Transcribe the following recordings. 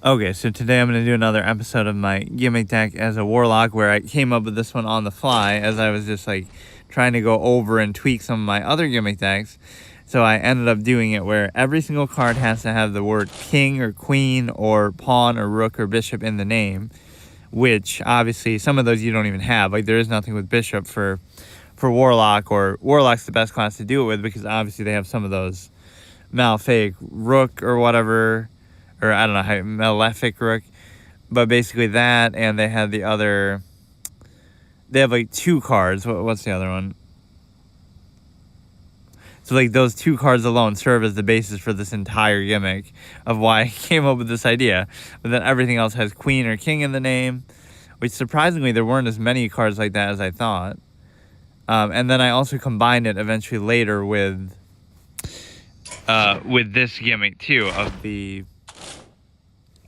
Okay, so today I'm going to do another episode of my gimmick deck as a warlock, where I came up with this one on the fly as I was just like trying to go over and tweak some of my other gimmick decks. So I ended up doing it where every single card has to have the word king or queen or pawn or rook or bishop in the name, which obviously some of those you don't even have. Like there is nothing with bishop for warlock, or warlock's the best class to do it with because obviously they have some of those malefic rook or whatever, or I don't know how, malefic rook, but basically that, and they had the other, they have like two cards. What's the other one? So like those two cards alone serve as the basis for this entire gimmick of why I came up with this idea. But then everything else has queen or king in the name, which surprisingly there weren't as many cards like that as I thought. And then I also combined it eventually later with this gimmick too of the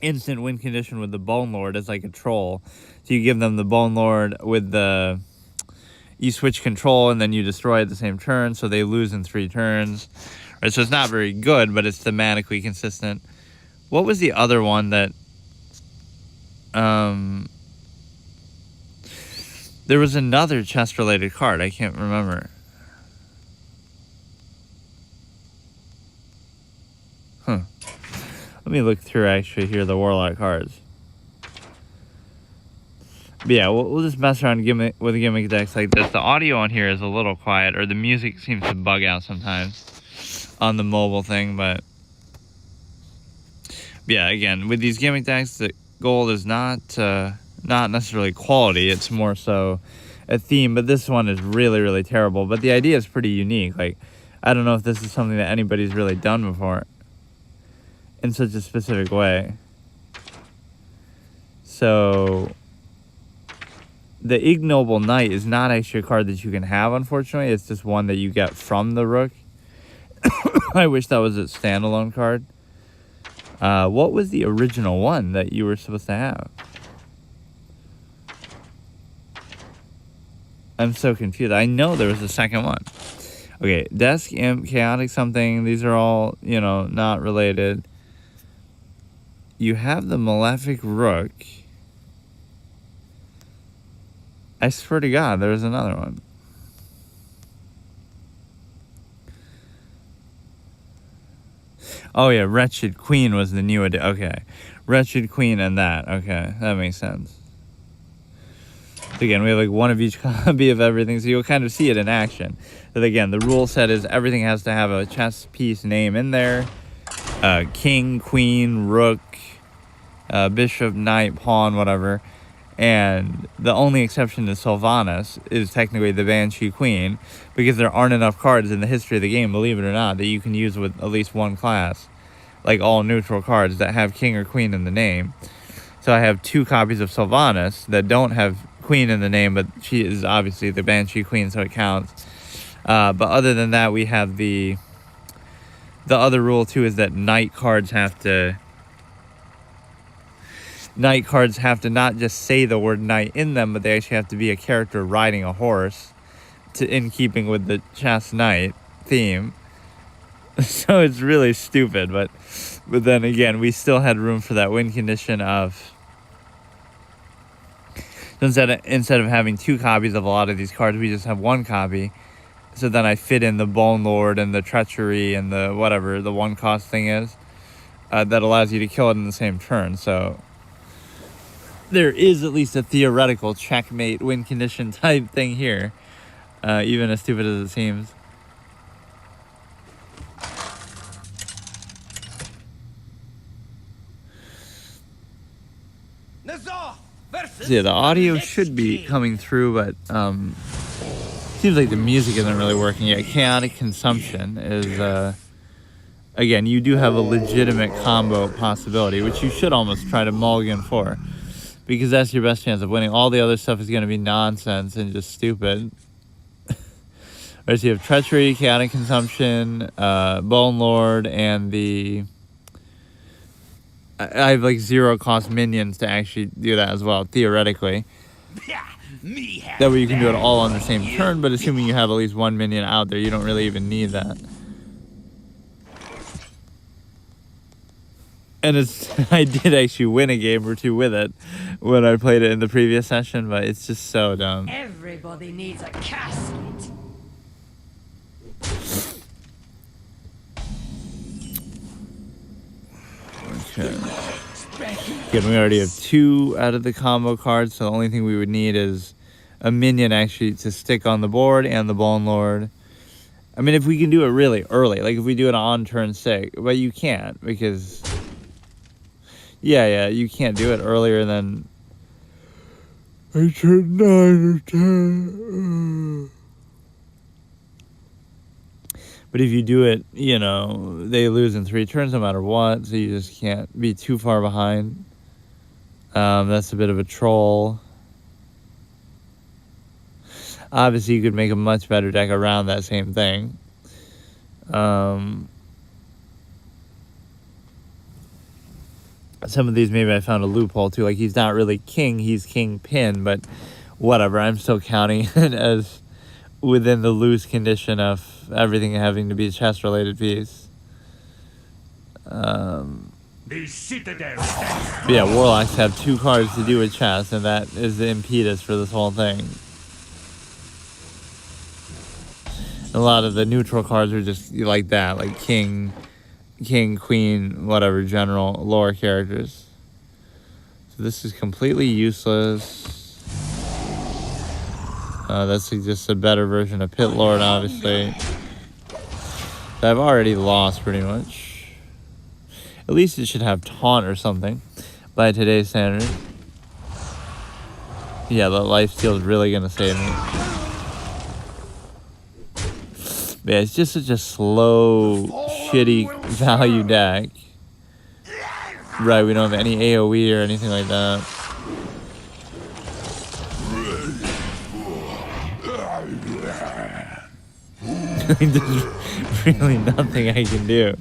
instant win condition with the Bone Lord as like a troll. So you give them the Bone Lord with the, you switch control and then you destroy at the same turn, so they lose in 3 turns. Right, so it's not very good, but it's thematically consistent. What was the other one that there was another chest related card, I can't remember. Let me look through actually here the warlock cards. But yeah, we'll just mess around with gimmick decks like this. The audio on here is a little quiet, or the music seems to bug out sometimes on the mobile thing. But yeah, again, with these gimmick decks, the goal is not necessarily quality. It's more so a theme. But this one is really, really terrible. But the idea is pretty unique. Like, I don't know if this is something that anybody's really done before in such a specific way. So the Ignoble Knight is not actually a card that you can have, unfortunately. It's just one that you get from the rook. I wish that was a standalone card. What was the original one that you were supposed to have? I'm so confused. I know there was a second one. Okay, Desk, Imp, Chaotic something. These are all, not related. You have the Malefic Rook. I swear to God, there was another one. Oh yeah, Wretched Queen was the new addition. Okay, Wretched Queen and that. Okay, that makes sense. So again, we have like one of each copy of everything, so you'll kind of see it in action. But again, the rule set is everything has to have a chess piece name in there. King, Queen, Rook, Bishop, Knight, Pawn, whatever. And the only exception to Sylvanas is technically the Banshee Queen, because there aren't enough cards in the history of the game, believe it or not, that you can use with at least one class, like all neutral cards that have King or Queen in the name. So I have 2 copies of Sylvanas that don't have Queen in the name, but she is obviously the Banshee Queen, so it counts. But other than that, we have the other rule too is that Knight cards have to not just say the word knight in them, but they actually have to be a character riding a horse, in keeping with the chess knight theme. So it's really stupid, but then again, we still had room for that win condition of, instead of having 2 copies of a lot of these cards, we just have 1 copy. So then I fit in the Bone Lord and the Treachery and the whatever the 1 cost thing is, that allows you to kill it in the same turn. So there is at least a theoretical checkmate win condition type thing here, even as stupid as it seems. So yeah, the audio should be coming through, but seems like the music isn't really working yet. Chaotic Consumption is, again, you do have a legitimate combo possibility, which you should almost try to mulligan for, because that's your best chance of winning. All the other stuff is going to be nonsense and just stupid. Right, so you have Treachery, Chaotic Consumption, Bone Lord, and the... I have like 0 cost minions to actually do that as well, theoretically. That way you can do it all on the same turn, but assuming you have at least 1 minion out there, you don't really even need that. And I did actually win a game or two with it when I played it in the previous session, but it's just so dumb. Everybody needs a casket. Okay. Again, we already have 2 out of the combo cards, so the only thing we would need is a minion actually to stick on the board and the Bone Lord. I mean, if we can do it really early, like if we do it on turn 6, but you can't because... Yeah, you can't do it earlier than... turn 9 or 10. But if you do it, you know, they lose in 3 turns no matter what, so you just can't be too far behind. That's a bit of a troll. Obviously, you could make a much better deck around that same thing. Some of these, maybe I found a loophole too. Like, he's not really king, he's kingpin, but whatever. I'm still counting it as within the loose condition of everything having to be a chest-related piece. The citadel. Yeah, warlocks have 2 cards to do with chest, and that is the impetus for this whole thing. A lot of the neutral cards are just like that, like king, queen, whatever, general, lore characters. So this is completely useless. That's just a better version of Pit Lord, obviously. So I've already lost pretty much. At least it should have taunt or something by today's standard. Yeah, the lifesteal is really going to save me. Yeah, it's just such a slow, shitty value deck. Right, we don't have any AoE or anything like that. There's really nothing I can do.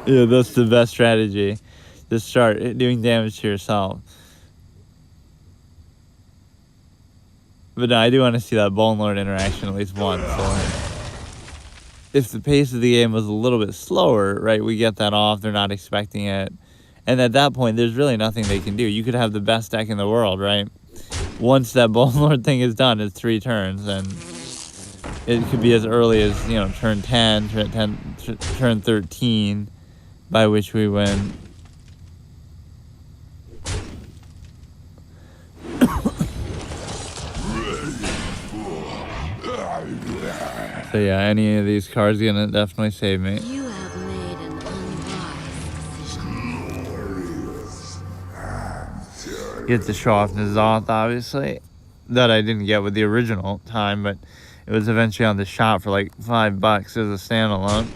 Yeah, that's the best strategy. Just start doing damage to yourself. But no, I do want to see that Bone Lord interaction at least once. So if the pace of the game was a little bit slower, right, we get that off, they're not expecting it. And at that point, there's really nothing they can do. You could have the best deck in the world, right? Once that Bone Lord thing is done, it's 3 turns, and it could be as early as, you know, turn 10, turn 13, by which we win. So yeah, any of these cards gonna definitely save me. You have made an unwise decision. Get to show off N'Zoth, obviously, that I didn't get with the original time, but it was eventually on the shop for like $5 as a standalone.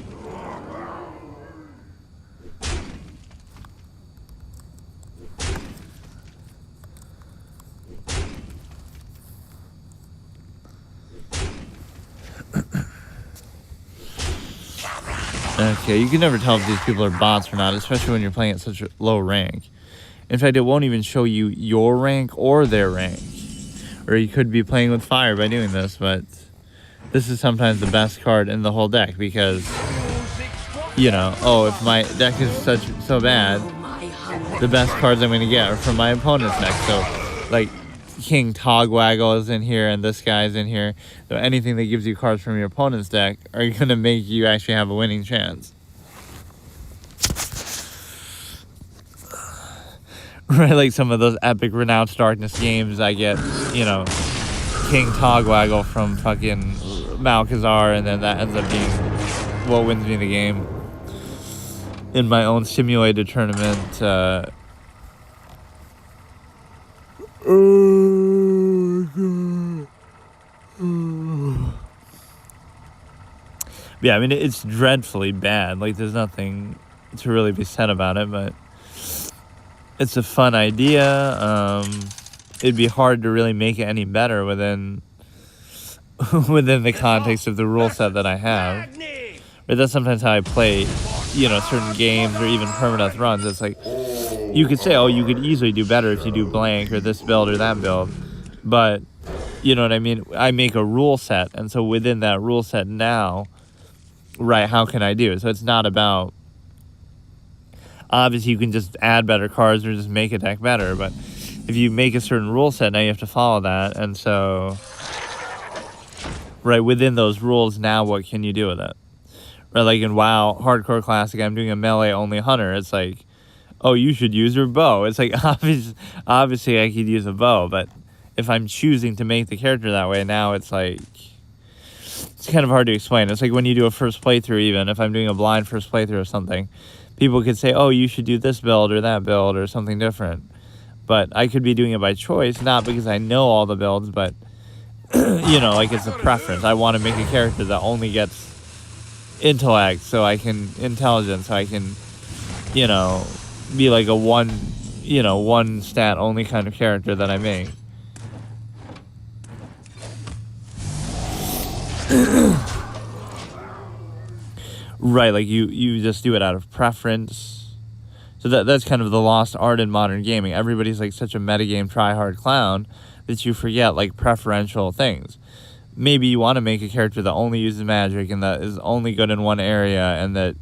Okay, you can never tell if these people are bots or not, especially when you're playing at such a low rank. In fact, it won't even show you your rank or their rank. Or you could be playing with fire by doing this, but this is sometimes the best card in the whole deck because, you know, oh, if my deck is so bad, the best cards I'm going to get are from my opponent's deck. So, like, King Togwaggle is in here and this guy's in here. So anything that gives you cards from your opponent's deck are going to make you actually have a winning chance. Right, like some of those epic Renounced Darkness games, I get, you know, King Togwaggle from fucking Malkazar, and then that ends up being what wins me the game. In my own simulated tournament, yeah, I mean, it's dreadfully bad. Like, there's nothing to really be said about it, but it's a fun idea. It'd be hard to really make it any better within the context of the rule set that I have. But that's sometimes how I play, you know, certain games or even permadeath runs. It's like, you could say, oh, you could easily do better if you do blank or this build or that build. But, you know what I mean? I make a rule set, and so within that rule set now, right, how can I do it? So it's not about, Obviously, you can just add better cards or just make a deck better, but if you make a certain rule set, now you have to follow that, and so, right, within those rules, now what can you do with it? Right, like in WoW, Hardcore Classic, I'm doing a melee-only hunter. It's like, oh, you should use your bow. It's like, obviously I could use a bow, but if I'm choosing to make the character that way, now it's like, it's kind of hard to explain. It's like when you do a first playthrough, even if I'm doing a blind first playthrough or something, people could say, oh, you should do this build or that build or something different. But I could be doing it by choice, not because I know all the builds, but, you know, like it's a preference. I want to make a character that only gets intellect, so I can, intelligence, so I can, you know, be like a one stat only kind of character that I make. Right, like you just do it out of preference. So that's kind of the lost art in modern gaming. Everybody's like such a metagame try-hard clown that you forget like preferential things. Maybe you want to make a character that only uses magic and that is only good in one area, and that,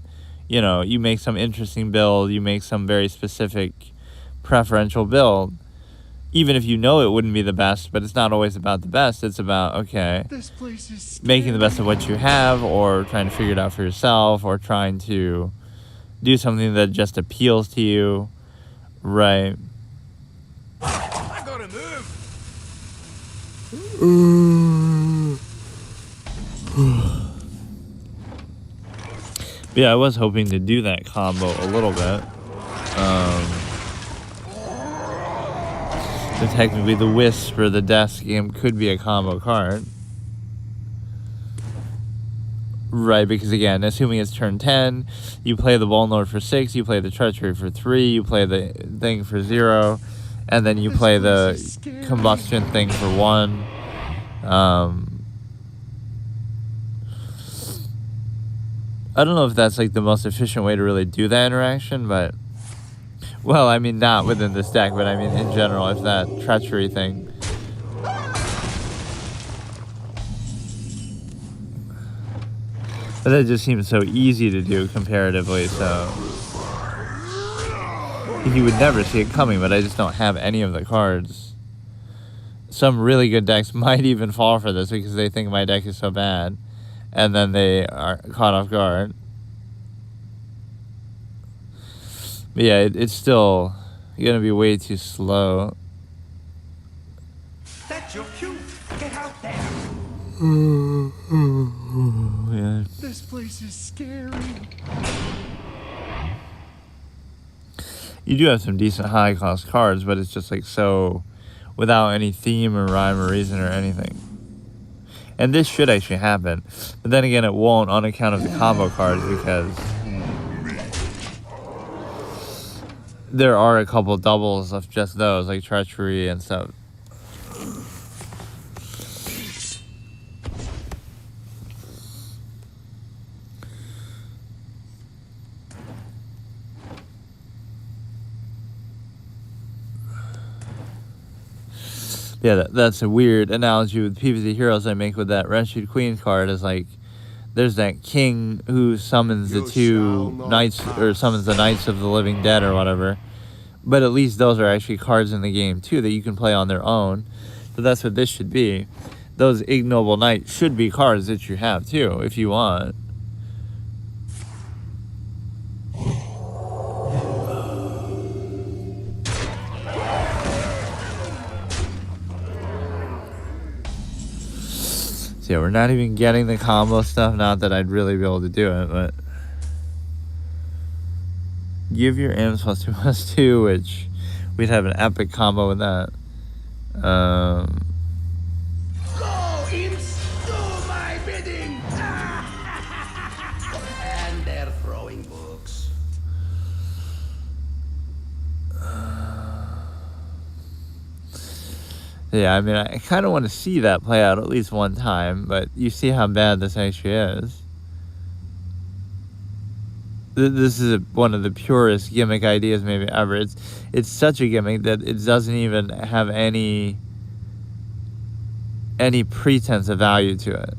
you know, you make some interesting build, you make some very specific preferential build. Even if you know it wouldn't be the best, but it's not always about the best. It's about, okay, This place is making the best of what you have, or trying to figure it out for yourself, or trying to do something that just appeals to you. Right. I gotta move. Yeah, I was hoping to do that combo a little bit. So technically the Wisp or the Death game could be a combo card. Right, because again, assuming it's turn 10, you play the Bone Lord for 6, you play the Treachery for 3, you play the thing for 0, and then you play the Combustion thing for 1. I don't know if that's like the most efficient way to really do that interaction, but, well, I mean, not within this deck, but I mean in general, if that Treachery thing. But that just seems so easy to do comparatively, so you would never see it coming, but I just don't have any of the cards. Some really good decks might even fall for this because they think my deck is so bad, and then they are caught off guard. But yeah, it's still gonna be way too slow. That's your cue. Get out there. Yeah. This place is scary. You do have some decent high cost cards, but it's just like so without any theme or rhyme or reason or anything. And this should actually happen, but then again it won't on account of the combo cards, because there are a couple doubles of just those, like Treachery and stuff. Yeah, that's a weird analogy with PvZ Heroes I make with that Wretched Queen card. Is like, there's that king who summons the two knights, or summons the Knights of the Living Dead or whatever. But at least those are actually cards in the game too that you can play on their own. So that's what this should be. Those Ignoble Knights should be cards that you have too, if you want. So yeah, we're not even getting the combo stuff. Not that I'd really be able to do it, but give your M's +2/+2, which we'd have an epic combo with that. Go, imps, do my bidding. And they're throwing books. Yeah, I mean, I kind of want to see that play out at least one time, but you see how bad this actually is. This is one of the purest gimmick ideas maybe ever. It's such a gimmick that it doesn't even have any pretense of value to it.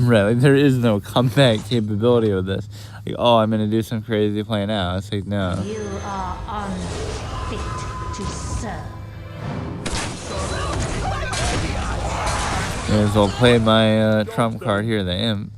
Right, like there is no comeback capability with this. Like, oh, I'm gonna do some crazy play now. It's like, no. You are unfit to serve. May as well play my trump card here, the imp.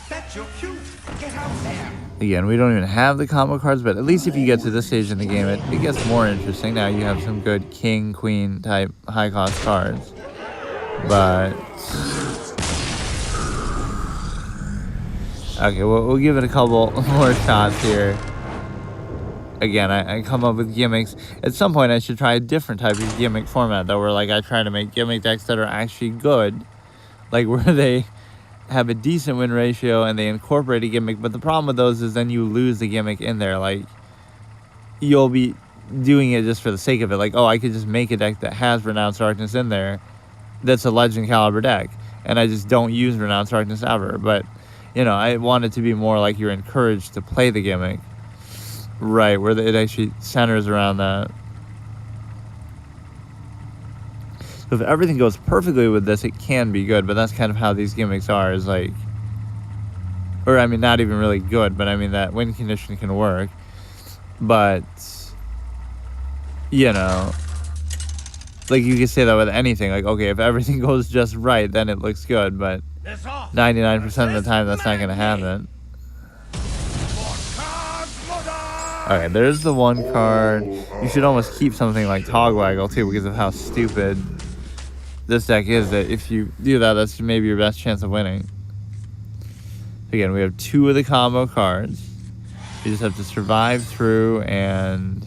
That's your cue. Get out there. Again, we don't even have the combo cards, but at least if you get to this stage in the game, it gets more interesting. Now you have some good king, queen type high cost cards. But okay, we'll give it a couple more shots here. Again, I come up with gimmicks. At some point, I should try a different type of gimmick format, though, where like I try to make gimmick decks that are actually good, like where they have a decent win ratio and they incorporate a gimmick. But the problem with those is then you lose the gimmick in there. Like, you'll be doing it just for the sake of it. Like, oh, I could just make a deck that has Renounced Darkness in there that's a Legend Caliber deck, and I just don't use Renounced Darkness ever. But, you know, I want it to be more like you're encouraged to play the gimmick. Right, where it actually centers around that. So if everything goes perfectly with this, it can be good, but that's kind of how these gimmicks are, is like, or I mean, not even really good, but I mean that win condition can work. But, you know, like you can say that with anything. Like, okay, if everything goes just right, then it looks good, but 99% of the time, that's not going to happen. Okay, there's the one card. You should almost keep something like Togwaggle, too, because of how stupid this deck is, that if you do that, that's maybe your best chance of winning. Again, we have 2 of the combo cards. You just have to survive through, and,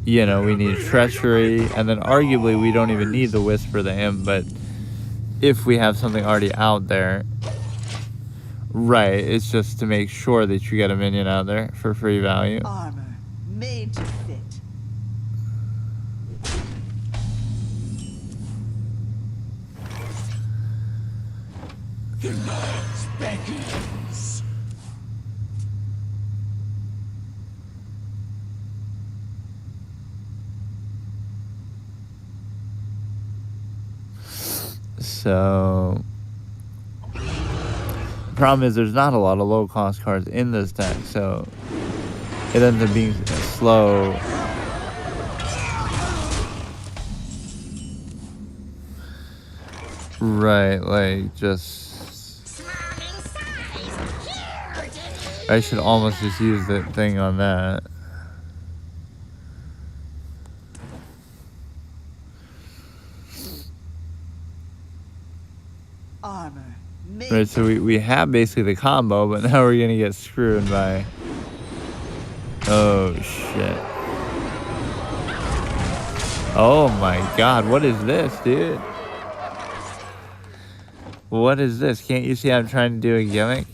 you know, we need Treachery, and then arguably we don't even need the Whisper the Imp, but if we have something already out there, right, it's just to make sure that you get a minion out there for free value. Armor made to fit. The night beckons. So the problem is there's not a lot of low cost cards in this deck, so it ends up being slow. Right, like just I should almost just use the thing on that. Armor made. Right, so we have basically the combo, but now we're gonna get screwed by. Oh shit. Oh my god, what is this, dude? What is this? Can't you see I'm trying to do a gimmick?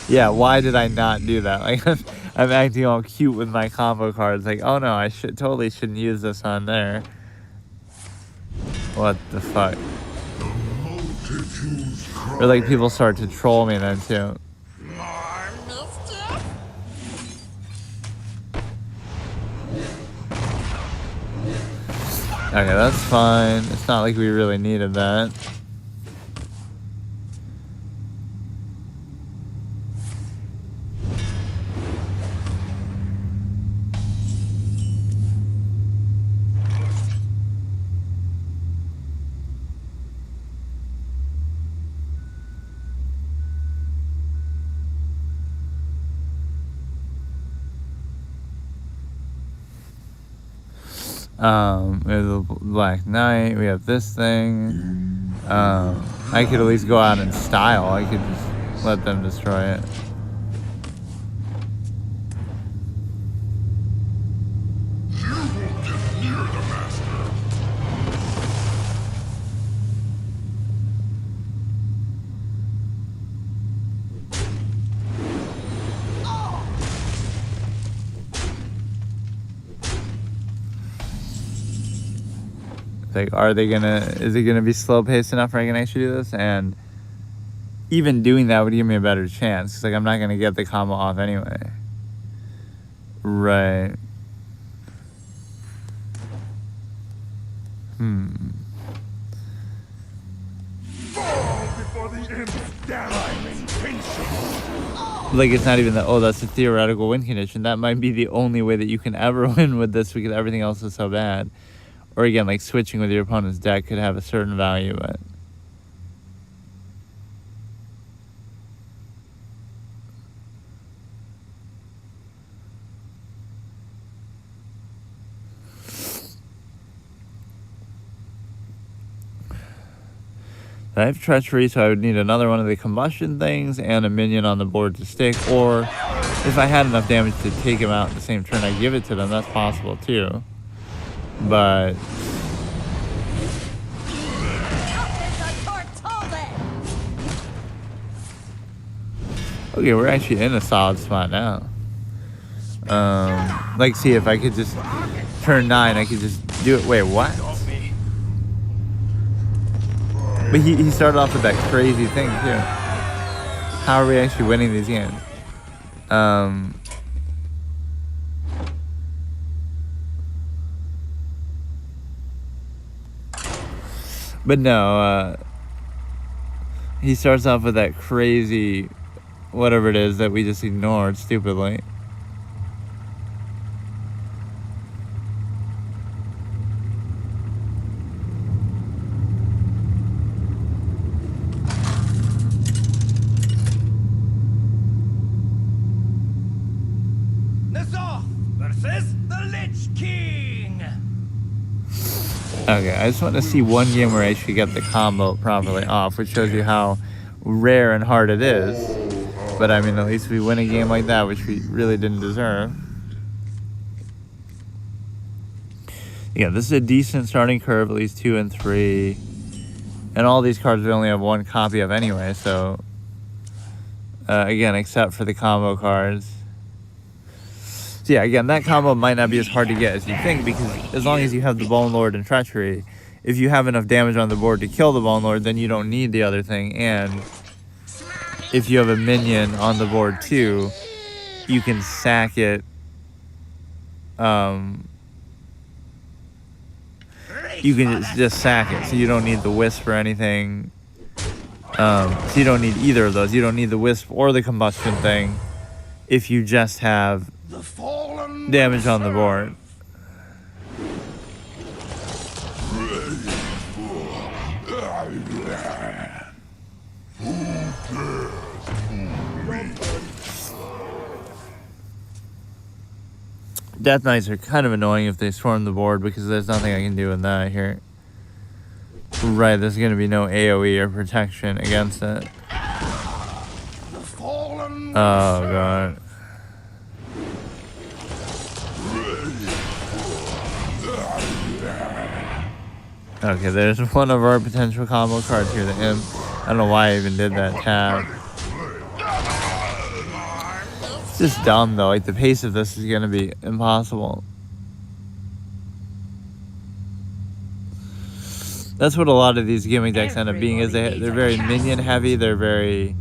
Yeah, why did I not do that? Like, I'm acting all cute with my combo cards. Like, oh no, I totally shouldn't use this on there. What the fuck? Or like people start to troll me then too. Okay, that's fine. It's not like we really needed that. We have the Black Knight, we have this thing. I could at least go out in style. I could just let them destroy it. Like, is it gonna be slow paced enough where I can actually do this? And even doing that would give me a better chance. 'Cause, like, I'm not gonna get the combo off anyway. Right. Fall before the imp's down. I'm impatient. Like, it's not even that, oh, that's a theoretical win condition. That might be the only way that you can ever win with this because everything else is so bad. Or again, like, switching with your opponent's deck could have a certain value, but... I have Treachery, so I would need another one of the combustion things and a minion on the board to stick. Or if I had enough damage to take him out in the same turn, I give it to them. That's possible too. But okay, we're actually in a solid spot now. Like, see if I could just turn 9, I could just do it. Wait, what? But he started off with that crazy thing too. How are we actually winning these games? But no, he starts off with that crazy, whatever it is that we just ignored stupidly. Versus the Lich King. Okay, I just want to see one game where I actually get the combo properly off, which shows you how rare and hard it is. But I mean, at least we win a game like that, which we really didn't deserve. Yeah, this is a decent starting curve, at least 2 and 3. And all these cards we only have one copy of anyway, so... again, except for the combo cards. So yeah, again, that combo might not be as hard to get as you think, because as long as you have the Bone Lord and Treachery, if you have enough damage on the board to kill the Bone Lord, then you don't need the other thing. And if you have a minion on the board too, you can sack it. You can just sack it, so you don't need the Wisp or anything. So you don't need either of those. You don't need the Wisp or the combustion thing if you just have damage on the board. Death Knights are kind of annoying if they swarm the board because there's nothing I can do with that here. Right, there's going to be no AoE or protection against it. Oh, God. Okay, there's one of our potential combo cards here, the Imp. I don't know why I even did that tab. It's just dumb, though. Like, the pace of this is going to be impossible. That's what a lot of these gimmick decks end up being, is they're very minion heavy. They're very,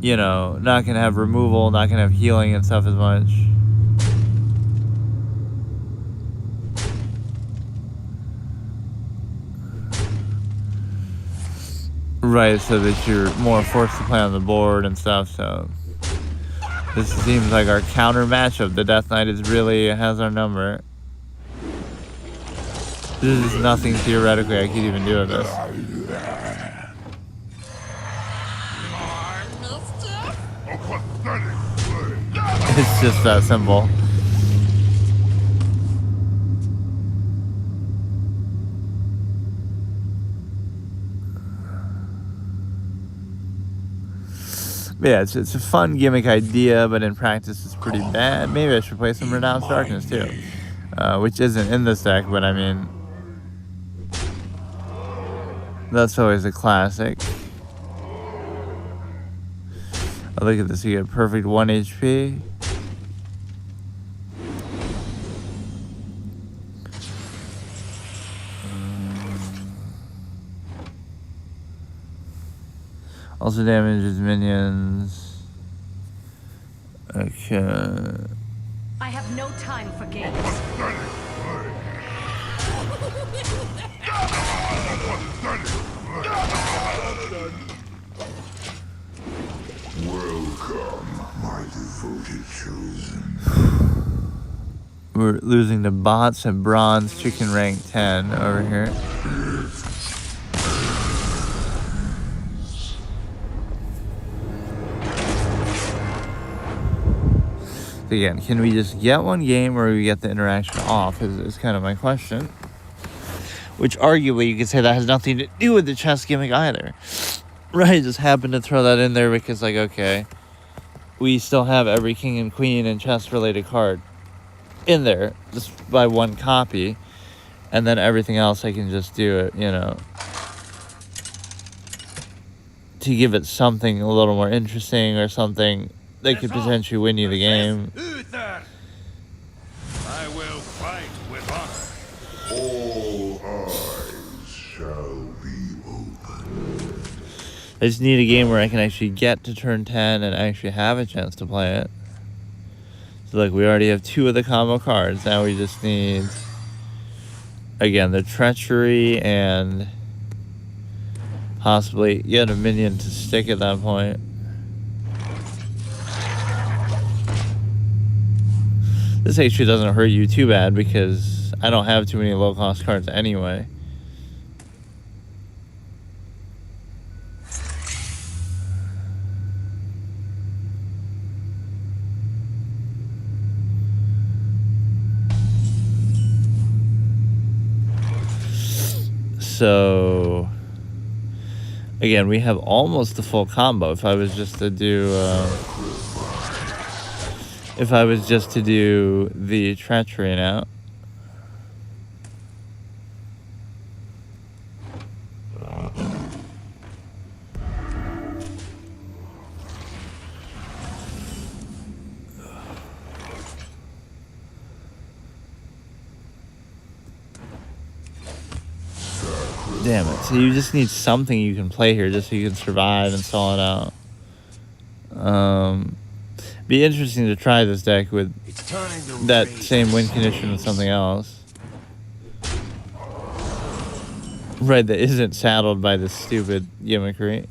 you know, not going to have removal, not going to have healing and stuff as much. Right, so that you're more forced to play on the board and stuff, so... This seems like our counter matchup. The Death Knight has our number. There's just nothing theoretically I could even do with this. It's just that simple. But yeah, it's a fun gimmick idea, but in practice it's pretty bad. Maybe I should play some Renounced Darkness too, which isn't in this deck, but I mean, that's always a classic. Oh, look at this, you get perfect 1 HP. Also damages minions. Okay. I have no time for games. Welcome, my devoted chosen. We're losing to bots and bronze chicken rank 10 over here. Again, can we just get one game where we get the interaction off is kind of my question. Which arguably you could say that has nothing to do with the chess gimmick either. Right, just happened to throw that in there because, like, okay, we still have every king and queen and chess related card in there just by one copy, and then everything else I can just do it, you know, to give it something a little more interesting or something that could potentially win you the game. Uther! I will fight with honor. All eyes shall be open. I just need a game where I can actually get to turn 10 and actually have a chance to play it. So, like, we already have 2 of the combo cards. Now we just need, again, the treachery and possibly yet a minion to stick at that point. This actually doesn't hurt you too bad because I don't have too many low-cost cards anyway. So, again, we have almost the full combo. If I was just to do... if I was just to do the treachery now. Damn it. So you just need something you can play here just so you can survive and stall it out. Be interesting to try this deck with that same win condition with something else. Right, that isn't saddled by this stupid gimmickry.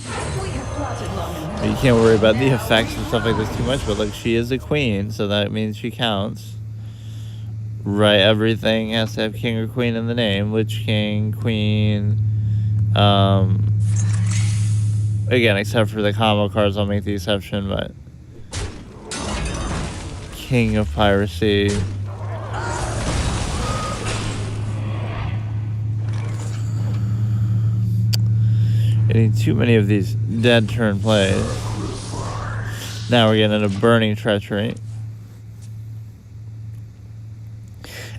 You can't worry about the effects and stuff like this too much, but look, she is a queen, so that means she counts. Right, everything has to have king or queen in the name. Lich King, queen, again, except for the combo cards, I'll make the exception, but King of Piracy. Getting too many of these dead turn plays. Now we're getting into Burning Treachery.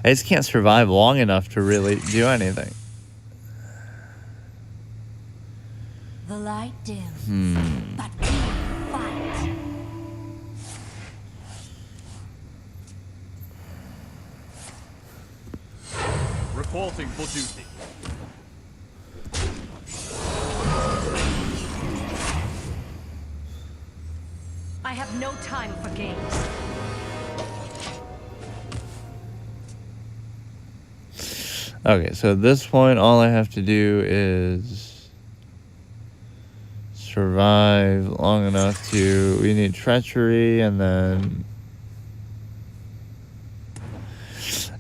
I just can't survive long enough to really do anything. The light dim, but we fight. Reporting for duty. I have no time for games. Okay, so at this point, all I have to do is survive long enough to... We need treachery, and then...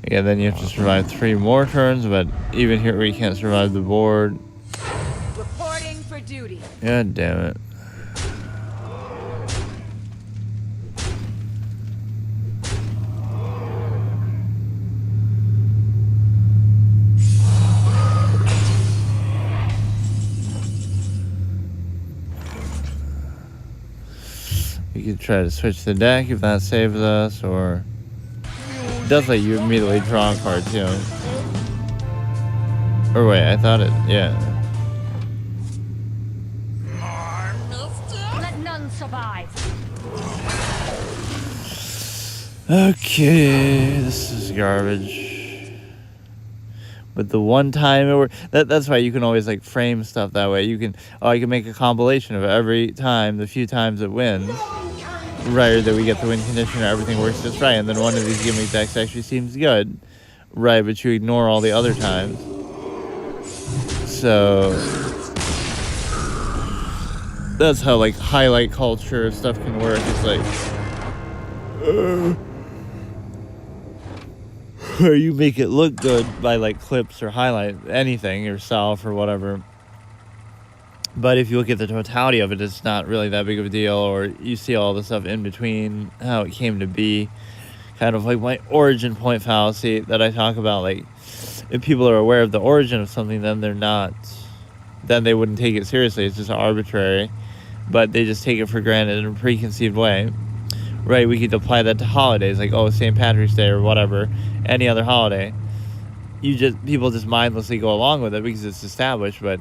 Yeah, then you have to survive 3 more turns, but even here we can't survive the board. Reporting for duty. God damn it. We could try to switch the deck if that saves us, or... It does let you immediately draw a card too. Or wait, I thought it... Yeah. Let none survive. Okay, this is garbage. But the one time it that's why you can always like frame stuff that way. You can I can make a compilation of every time, the few times it wins, right? That we get the win condition, everything works just right, and then one of these gimmick decks actually seems good, right? But you ignore all the other times. So that's how like highlight culture stuff can work. It's like or you make it look good by like clips or highlight anything yourself or whatever. But if you look at the totality of it, it's not really that big of a deal, or you see all the stuff in between, how it came to be, kind of like my origin point fallacy that I talk about. Like, if people are aware of the origin of something, then then they wouldn't take it seriously. It's just arbitrary, but they just take it for granted in a preconceived way. Right, we could apply that to holidays, like, oh, St. Patrick's Day or whatever, any other holiday. People just mindlessly go along with it because it's established. But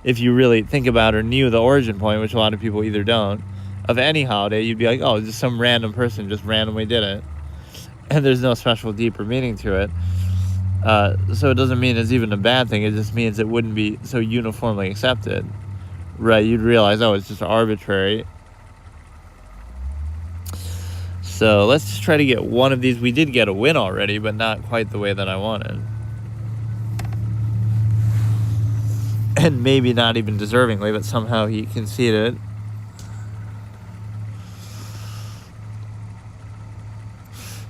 if you really think about or knew the origin point, which a lot of people either don't, of any holiday, you'd be like, oh, just some random person just randomly did it. And there's no special deeper meaning to it. So it doesn't mean it's even a bad thing. It just means it wouldn't be so uniformly accepted. Right, you'd realize, oh, it's just arbitrary. So let's just try to get one of these. We did get a win already, but not quite the way that I wanted. And maybe not even deservingly, but somehow he conceded.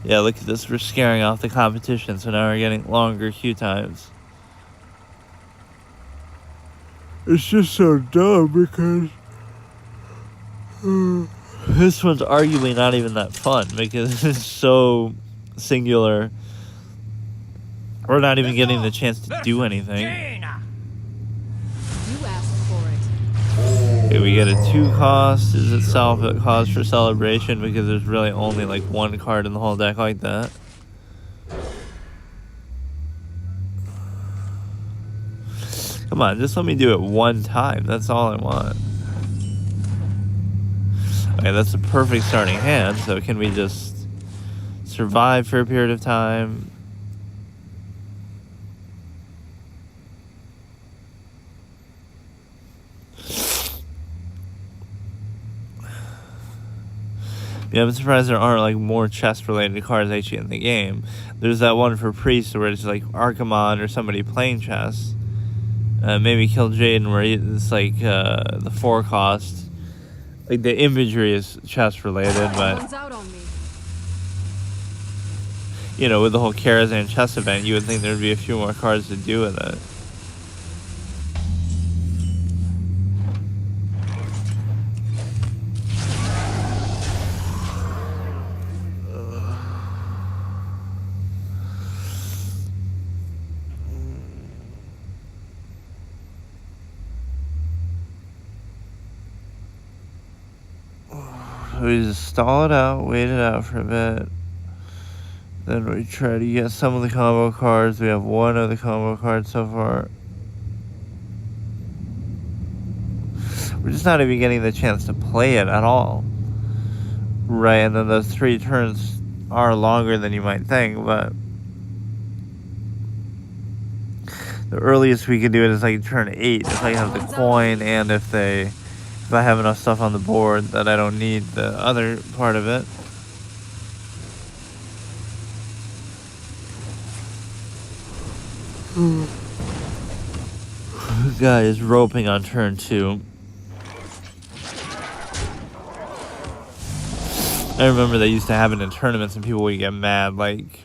Yeah, look at this. We're scaring off the competition, so now we're getting longer queue times. It's just so dumb because this one's arguably not even that fun because it's so singular. We're not even getting the chance to do anything. You asked for it. Okay, we get a 2 cost. Is itself a cause for celebration because there's really only like one card in the whole deck like that. Come on, just let me do it one time. That's all I want. Okay, that's a perfect starting hand, so can we just survive for a period of time? Yeah, I'm surprised there aren't like more chess-related cards actually in the game. There's that one for Priest where it's like Archimon or somebody playing chess. Maybe Kill Jaden where it's like the 4 cost. Like the imagery is chess related, but Out on me. you know, with the whole Karazhan chess event, you would think there'd be a few more cards to do with it. We just stall it out, wait it out for a bit. Then we try to get some of the combo cards. We have one of the combo cards so far. We're just not even getting the chance to play it at all. Right, and then those 3 turns are longer than you might think, but the earliest we can do it is like turn 8 if I have the coin and if I have enough stuff on the board that I don't need the other part of it. The guy is roping on turn 2. I remember they used to have it in tournaments and people would get mad, like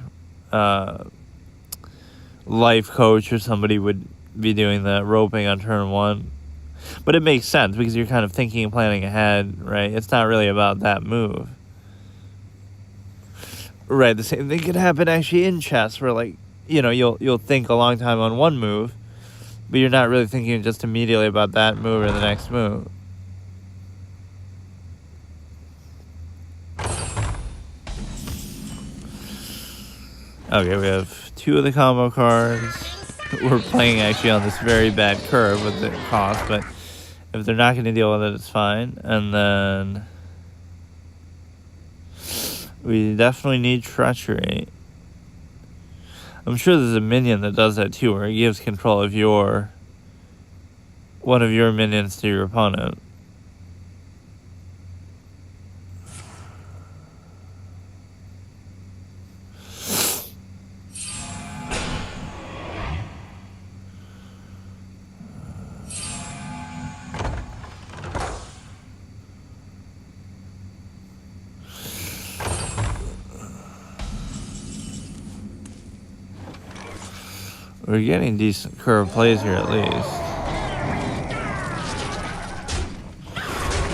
Life Coach or somebody would be doing that, roping on turn 1. But it makes sense because you're kind of thinking and planning ahead, right? It's not really about that move. Right, the same thing could happen actually in chess where, like, you know, you'll think a long time on one move, but you're not really thinking just immediately about that move or the next move. Okay, we have 2 of the combo cards. We're playing actually on this very bad curve with the cost, but if they're not going to deal with it, it's fine. And then we definitely need treachery. I'm sure there's a minion that does that too, where it gives control of one of your minions to your opponent. We're getting decent curve plays here at least.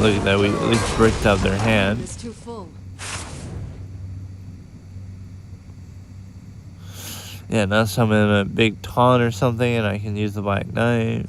Look at that, we at least bricked up their hand. It's too full. Yeah, now summon a big taunt or something and I can use the Black Knight.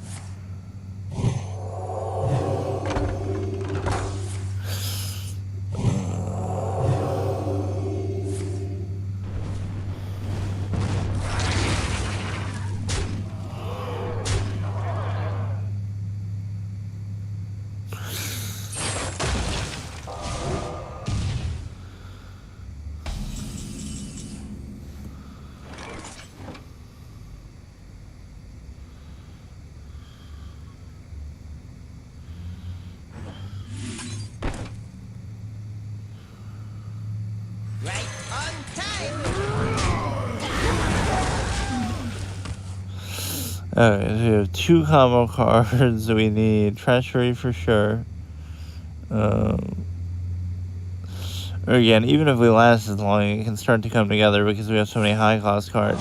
Right on time. Alright, so we have 2 combo cards. We need Treachery for sure. Or again, even if we last as long, it can start to come together because we have so many high cost cards.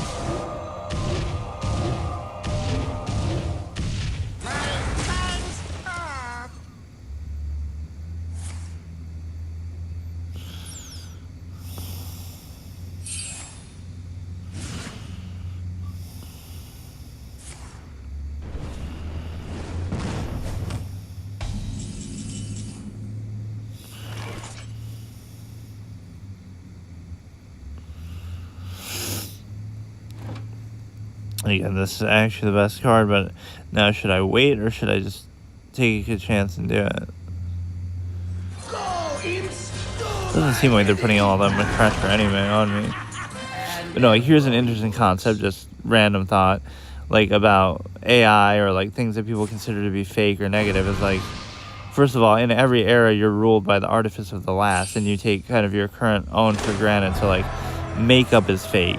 Again, this is actually the best card, but now should I wait or should I just take a good chance and do it? Doesn't seem like they're putting all that much pressure anyway on me. But no, like, here's an interesting concept, just random thought, like about AI or like things that people consider to be fake or negative is like, first of all, in every era you're ruled by the artifice of the last and you take kind of your current own for granted. So like makeup is fake.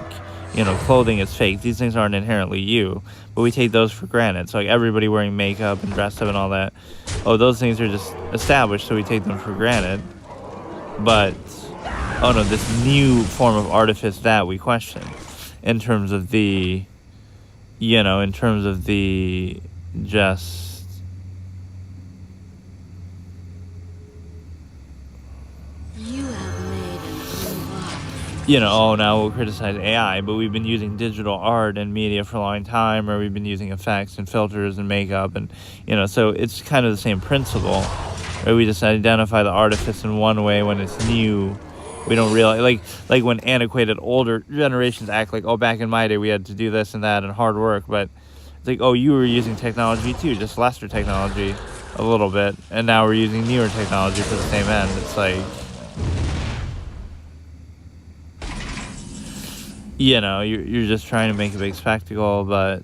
You know, clothing is fake. These things aren't inherently you, but we take those for granted. So like everybody wearing makeup and dressed up and all that, oh, those things are just established, so we take them for granted. But, oh no, this new form of artifice that we question in terms of the, you know, in terms of the just, You have made an you know, oh, now we'll criticize AI, but we've been using digital art and media for a long time, or we've been using effects and filters and makeup, and, you know, so it's kind of the same principle, where we just identify the artifice in one way when it's new. We don't realize, like when antiquated older generations act like, oh, back in my day we had to do this and that and hard work, but it's like, oh, you were using technology too, just lesser technology a little bit, and now we're using newer technology for the same end. It's like, you know, you're just trying to make a big spectacle, but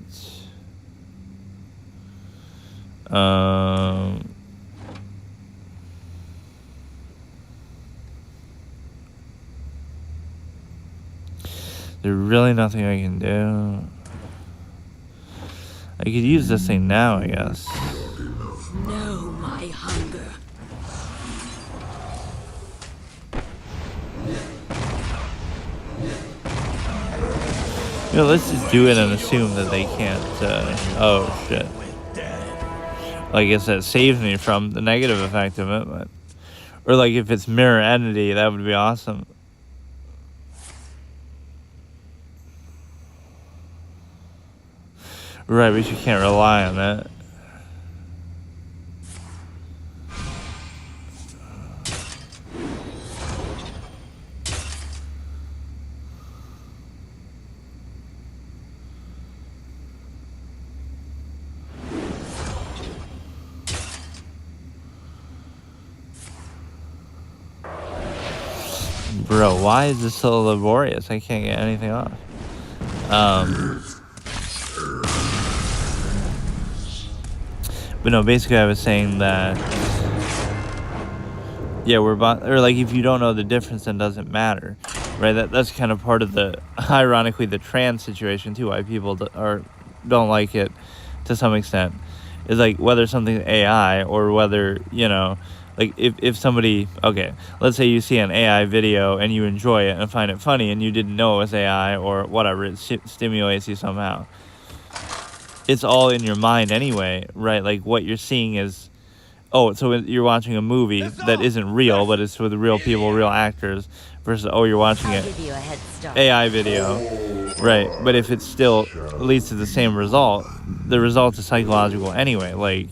there's really nothing I can do. I could use this thing now, I guess. know my hunger. You know, let's just do it and assume that they can't, oh shit. Like I guess that saves me from the negative effect of it, but, or like if it's mirror entity, that would be awesome. Right, but you can't rely on that. Bro, why is this so laborious? I can't get anything off. But no, basically I was saying that, yeah, or like if you don't know the difference, then it doesn't matter, right? That's kind of part of the, ironically, the trans situation too, why people don't like it to some extent, is like whether something's AI or whether, like if somebody, okay, let's say you see an AI video and you enjoy it and find it funny and you didn't know it was AI or whatever, it stimulates you somehow. It's all in your mind anyway, right? Like what you're seeing is, oh, so you're watching a movie that isn't real, but it's with real people, real actors, versus, oh, you're watching an AI video, right? But if it still leads to the same result, the result is psychological anyway. Like,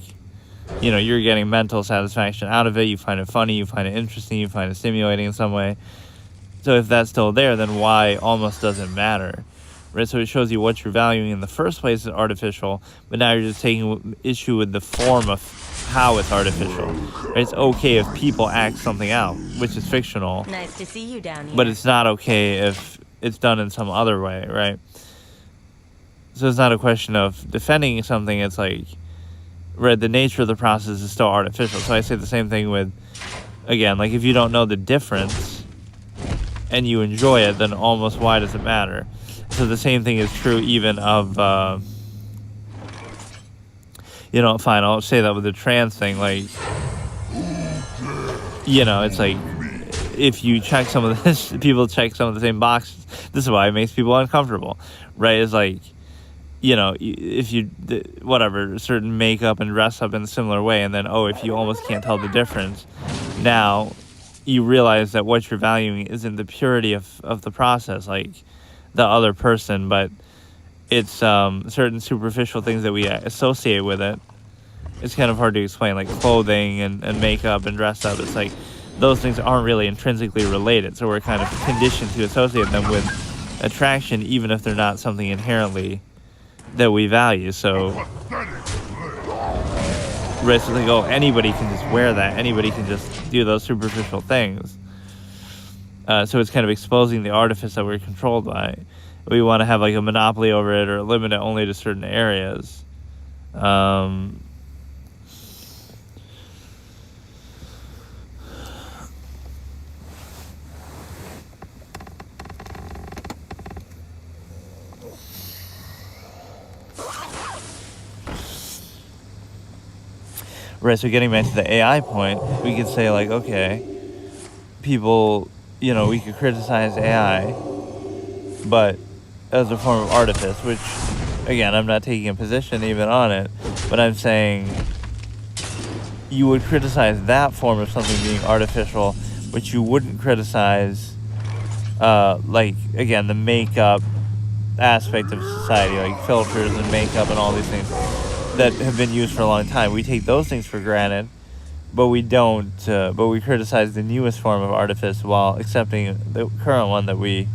you're getting mental satisfaction out of it. You find it funny, you find it interesting, you find it stimulating in some way. So if that's still there, then why almost doesn't matter, right? So it shows you what you're valuing in the first place is artificial, but now you're just taking issue with the form of how it's artificial. Right? It's okay if people act something out, which is fictional. Nice to see you down here. But it's not okay if it's done in some other way, right? So it's not a question of defending something. It's like, right, the nature of the process is still artificial. So I say the same thing with, again, like if you don't know the difference and you enjoy it, then almost why does it matter? So the same thing is true even of, fine, I'll say that with the trans thing, like, it's like, if you check some of this, people check some of the same boxes, this is why it makes people uncomfortable, right? It's like, if you, whatever, certain makeup and dress up in a similar way, and then, if you almost can't tell the difference, now you realize that what you're valuing isn't the purity of the process, like the other person, but it's certain superficial things that we associate with it. It's kind of hard to explain, like clothing and makeup and dress up. It's like those things aren't really intrinsically related, so we're kind of conditioned to associate them with attraction, even if they're not something inherently that we value. So, right, so like, anybody can just wear that. Anybody can just do those superficial things. So it's kind of exposing the artifice that we're controlled by. We want to have like a monopoly over it or limit it only to certain areas. Right, so getting back to the AI point, we could say like, okay, people, we could criticize AI, but as a form of artifice, which, again, I'm not taking a position even on it, but I'm saying you would criticize that form of something being artificial, but you wouldn't criticize, like, again, the makeup aspect of society, like filters and makeup and all these things that have been used for a long time. We take those things for granted, but we don't, but we criticize the newest form of artifice while accepting the current one that we,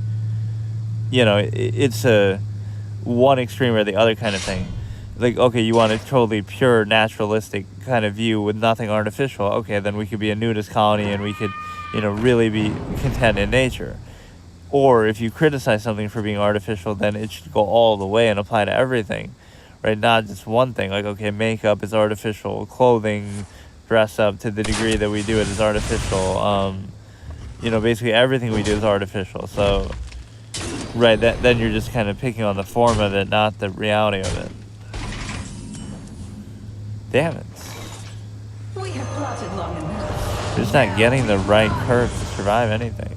it's a one extreme or the other kind of thing. Like, okay, you want a totally pure, naturalistic kind of view with nothing artificial. Okay, then we could be a nudist colony and we could, really be content in nature. Or if you criticize something for being artificial, then it should go all the way and apply to everything, right? Not just one thing. Like, okay, makeup is artificial, clothing, dress up to the degree that we do it is artificial. Basically everything we do is artificial. So, right, then you're just kind of picking on the form of it, not the reality of it. Damn it. We have plotted long enough. You're just not getting the right curve to survive anything.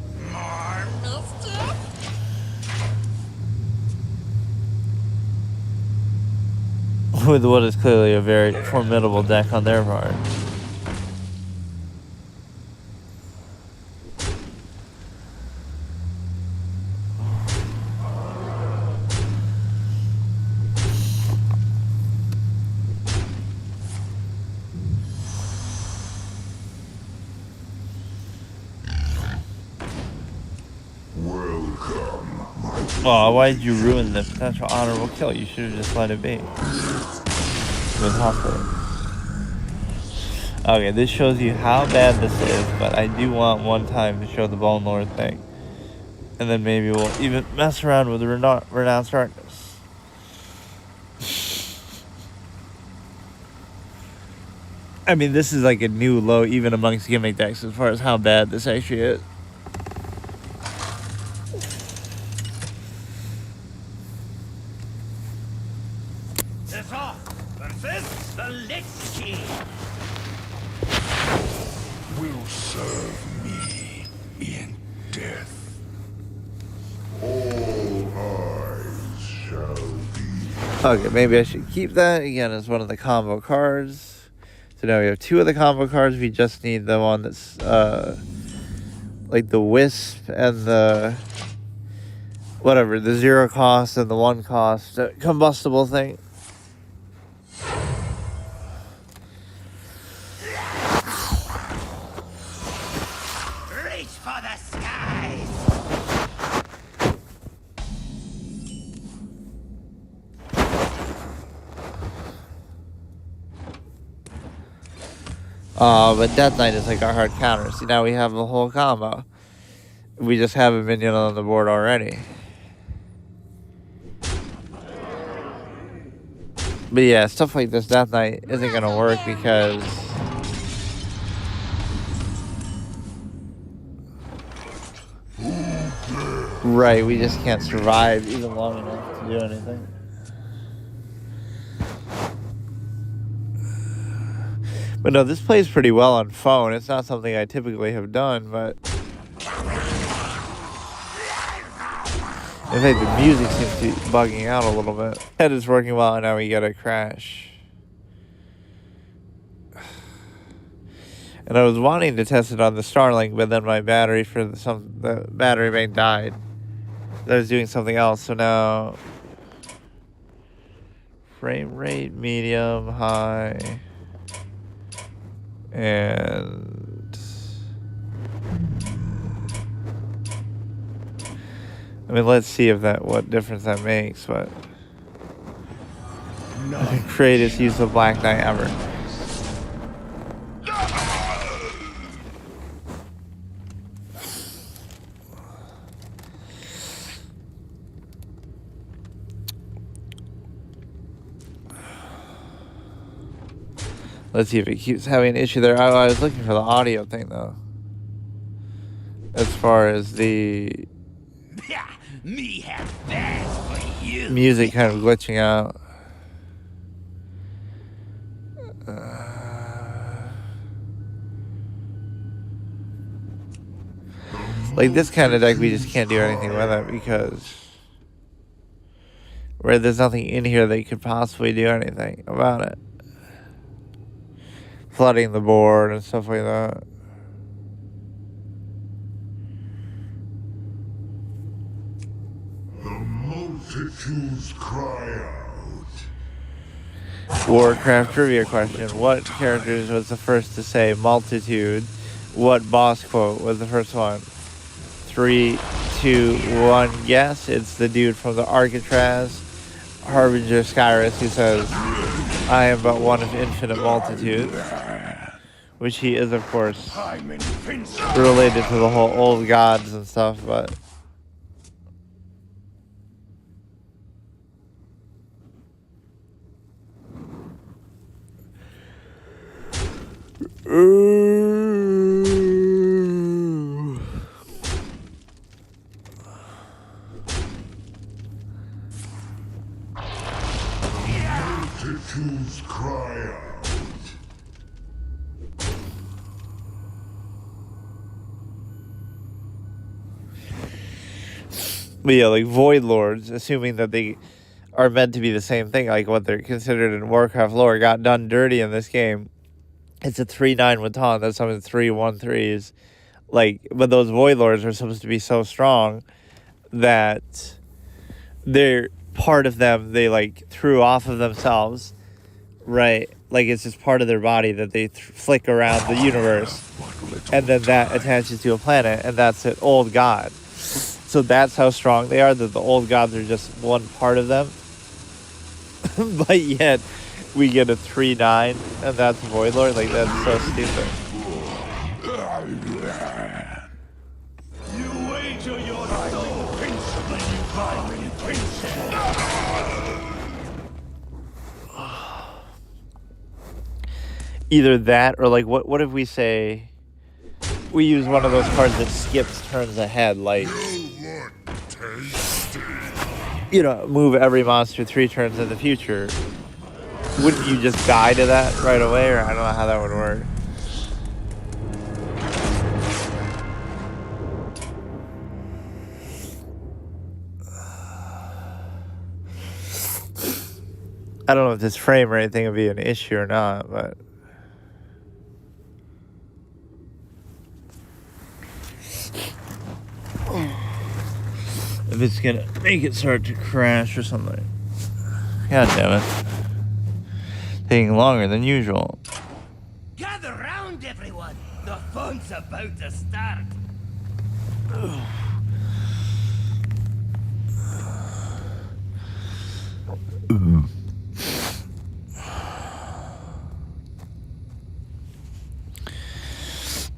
With what is clearly a very formidable deck on their part. Oh, why did you ruin the potential honorable kill? You should have just let it be. With Huffer. Okay, this shows you how bad this is, but I do want one time to show the Bone Lord thing. And then maybe we'll even mess around with Renounced Darkness. I mean, this is like a new low even amongst gimmick decks as far as how bad this actually is. Will serve me in death. All eyes shall be. Okay, maybe I should keep that. Again, as one of the combo cards. So now we have 2 of the combo cards. We just need the one that's like the Wisp and the whatever, the 0 cost and the 1 cost combustible thing. Reach for the skies! But Death Knight is like our hard counter. See, now we have the whole combo. We just have a minion on the board already. But yeah, stuff like this Death Knight isn't going to work because... Right, we just can't survive even long enough to do anything. But no, this plays pretty well on phone. It's not something I typically have done, but... In fact, the music seems to be bugging out a little bit. Head is working well, and now we get a crash. And I was wanting to test it on the Starlink, but then my battery for the battery bank died. I was doing something else, so now... Frame rate, medium, high... And I mean, let's see if what difference that makes. But the greatest use of Black Knight ever. Let's see if it keeps having an issue there. I was looking for the audio thing, though. As far as the Me have that for you. music kind of glitching out. Like this kind of deck, we just can't do anything with it because there's nothing in here that could possibly do anything about it. Flooding the board and stuff like that. The multitudes cry out. Warcraft trivia question. What characters was the first to say multitude? What boss quote was the first one? 3, 2, 1, yes. It's the dude from the Arcatraz, Harbinger Skyrus, who says, I am but one of infinite multitudes. Which he is, of course, related to the whole old gods and stuff, but... Multitudes cry out. But yeah, like Void Lords, assuming that they are meant to be the same thing, like what they're considered in Warcraft lore, got done dirty in this game. It's a 3/9 with taunt. That's some of the 3/1/3s. Like, but those Void Lords are supposed to be so strong that they're part of them. They like threw off of themselves, right? Like it's just part of their body that they flick around the universe, and then that attaches to a planet, and that's an old god. So that's how strong they are, that the old gods are just one part of them. But yet, we get a 3/9, and that's Void Lord. Like, that's so stupid. You wager your soul either that or like what if we say we use one of those cards that skips turns ahead, like move every monster 3 turns in the future. Wouldn't you just die to that right away, or I don't know how that would work? I don't know if this frame or anything would be an issue or not, but if it's gonna make it start to crash or something. God damn it. Taking longer than usual. Gather round, everyone. The fun's about to start.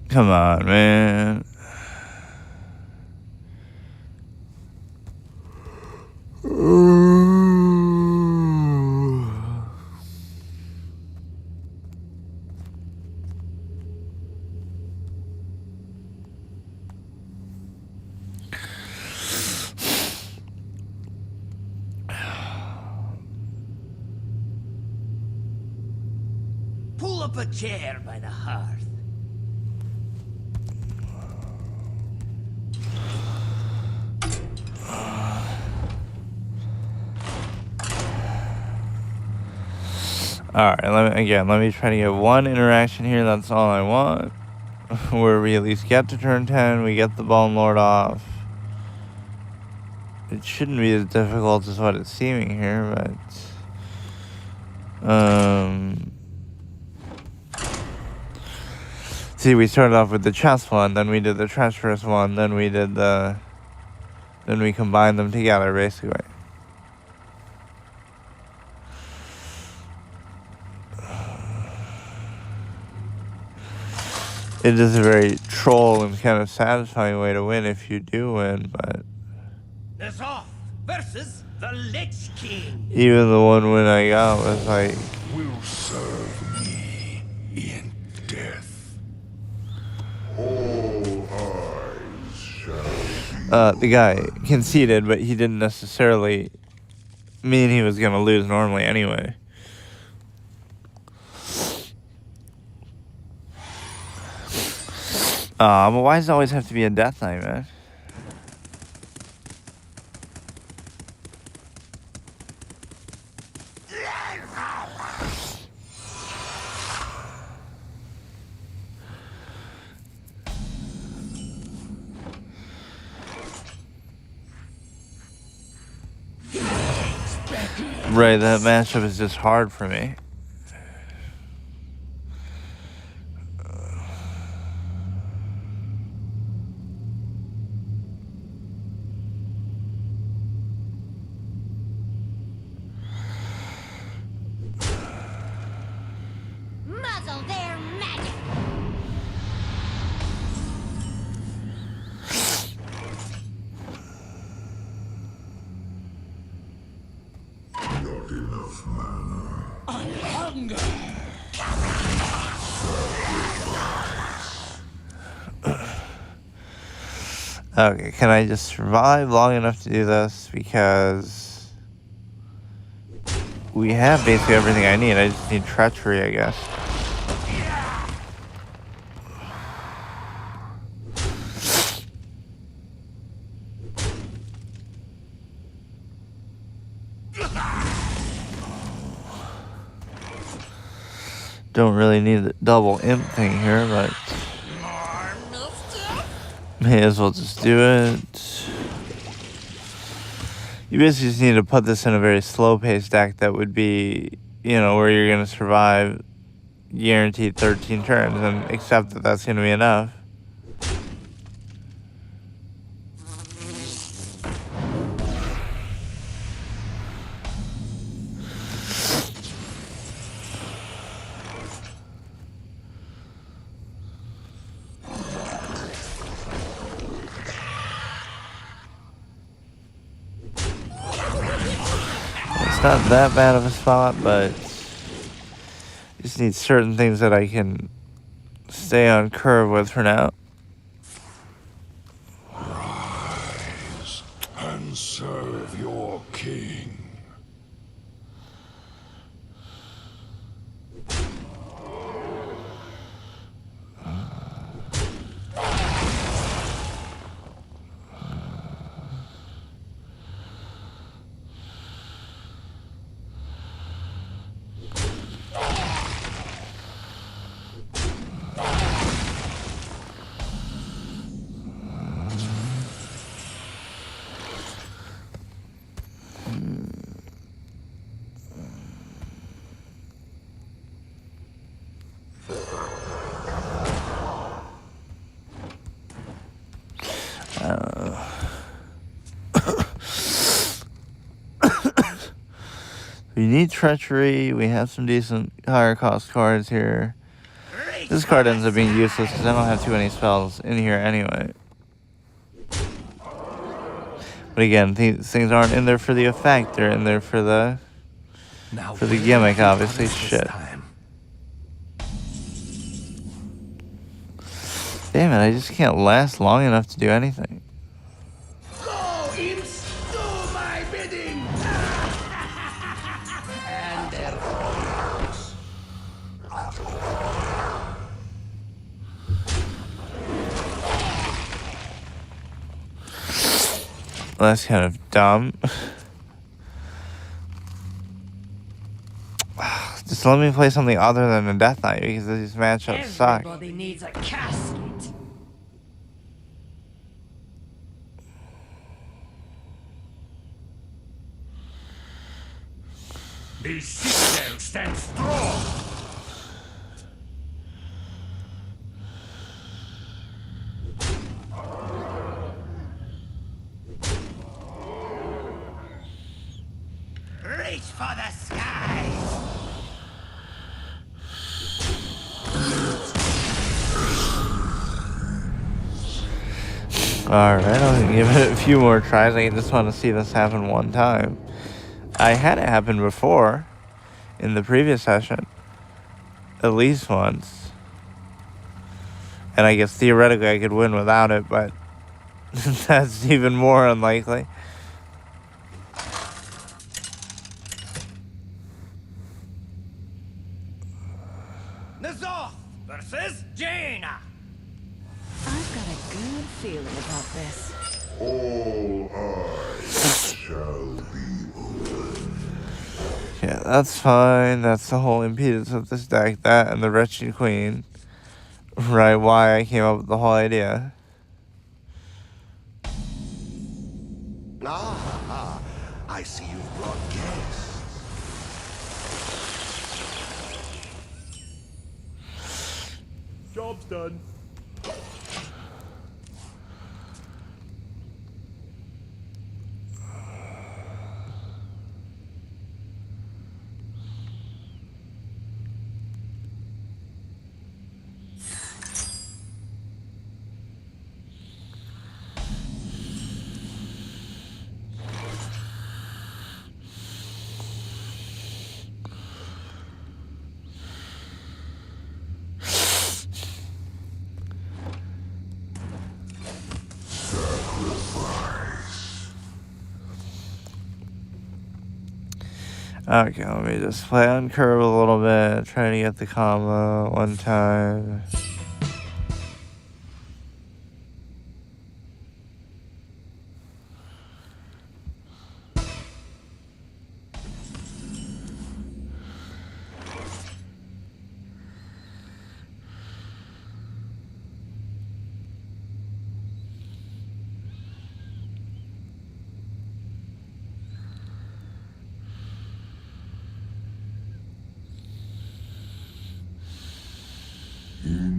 Come on, man. Pull up a chair by the hearth. Alright, let me try to get one interaction here. That's all I want. Where we at least get to turn 10, we get the Bone Lord off. It shouldn't be as difficult as what it's seeming here, but see, we started off with the chest one, then we did the treacherous one, then we combined them together, basically. It is a very troll and kind of satisfying way to win if you do win, but The Zoth versus the Lich King. even the one win I got was like, will serve me in death. All eyes shall be. the guy conceded, but he didn't necessarily mean he was going to lose normally anyway. But why does it always have to be a death knight, man? Right, that matchup is just hard for me. Muzzle their magic. Not enough mana. Hunger. Okay, can I just survive long enough to do this? Because we have basically everything I need. I just need treachery, I guess. Don't really need the double imp thing here, but may as well just do it. You basically just need to put this in a very slow-paced deck that would be, where you're going to survive guaranteed 13 turns and accept that that's going to be enough. It's not that bad of a spot, but Just need certain things that I can stay on curve with for now. Rise and serve your king. We need treachery. We have some decent higher cost cards here. Reach This for card the ends up being skies. useless because I don't have too many spells in here anyway. But again, these things aren't in there for the effect. They're in there for the Now gimmick, obviously. Shit. Damn it, I just can't last long enough to do anything. Go, imps, do my bidding. And Well, that's kind of dumb. Just let me play something other than a Death Knight because these matchups suck. Everybody needs a casket. the citadel stands strong. Reach for the skies. Alright, I'll give it a few more tries. I just want to see this happen one time. I had it happen before in the previous session. At least once. And I guess theoretically I could win without it, but that's even more unlikely. Nazoth versus Jaina. I've got a good feeling about this. All eyes shall be open. Yeah, that's fine. That's the whole impedance of this deck. That and the Wretched Queen. Right, why I came up with the whole idea. Ah, I see you've brought guests. Job's done. Okay, let me just play on curve a little bit. Try to get the combo one time. In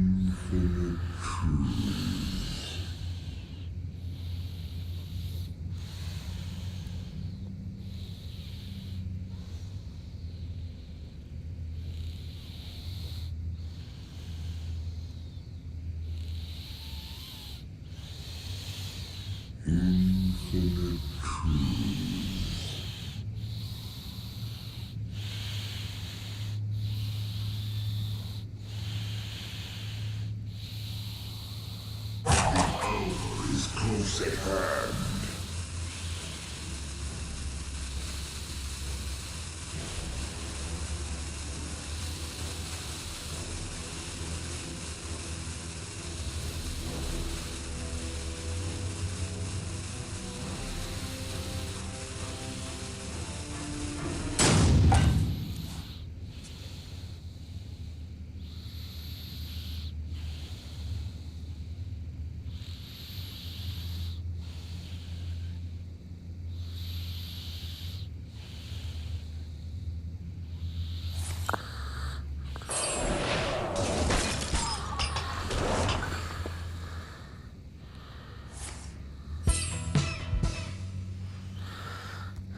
close at hand.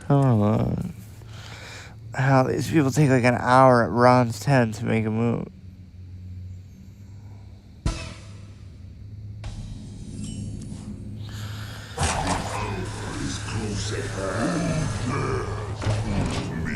Come on. How these people take like an hour at round 10 to make a move. Is close at hand. Me.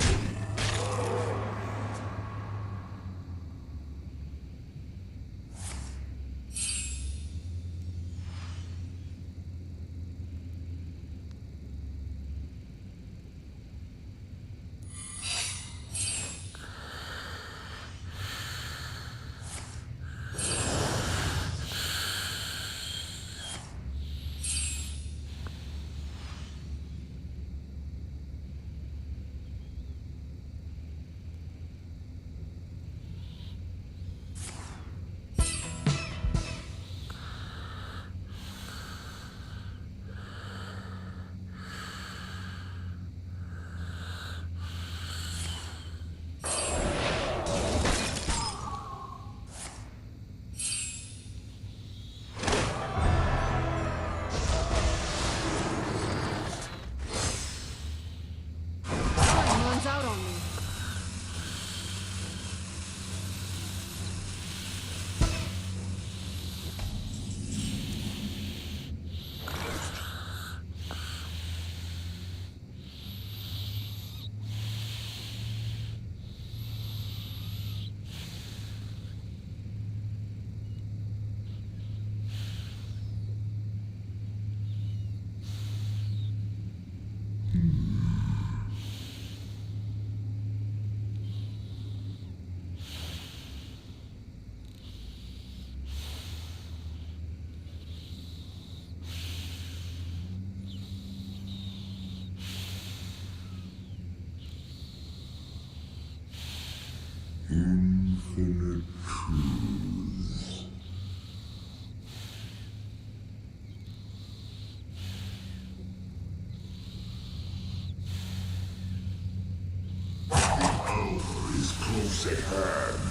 Someone's out on me. Infinite truths. The hour is close at hand.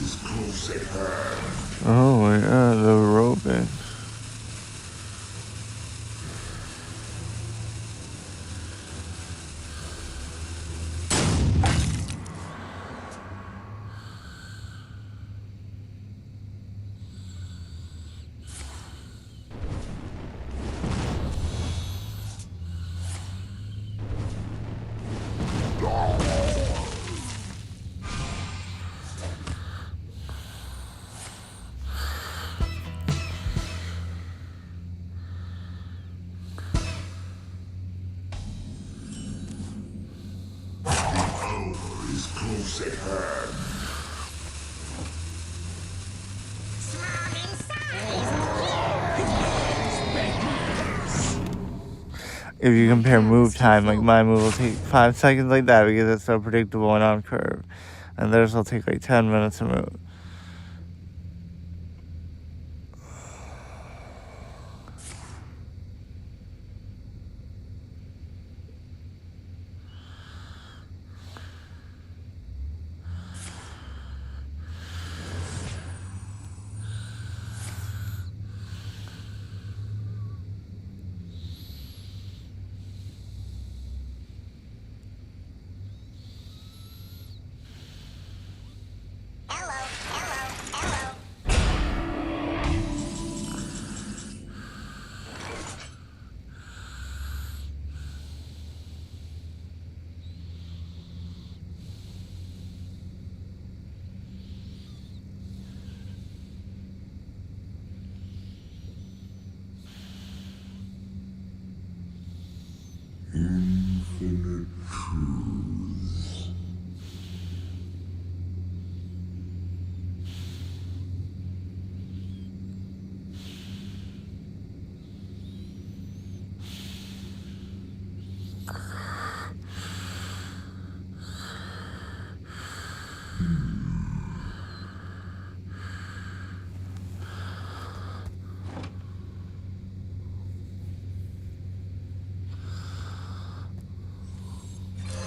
Is close at hand. Oh my god, the roping. Is close at hand. If you compare move time, like my move will take 5 seconds like that because it's so predictable and on curve. And theirs will take like 10 minutes to move. Infinite truths.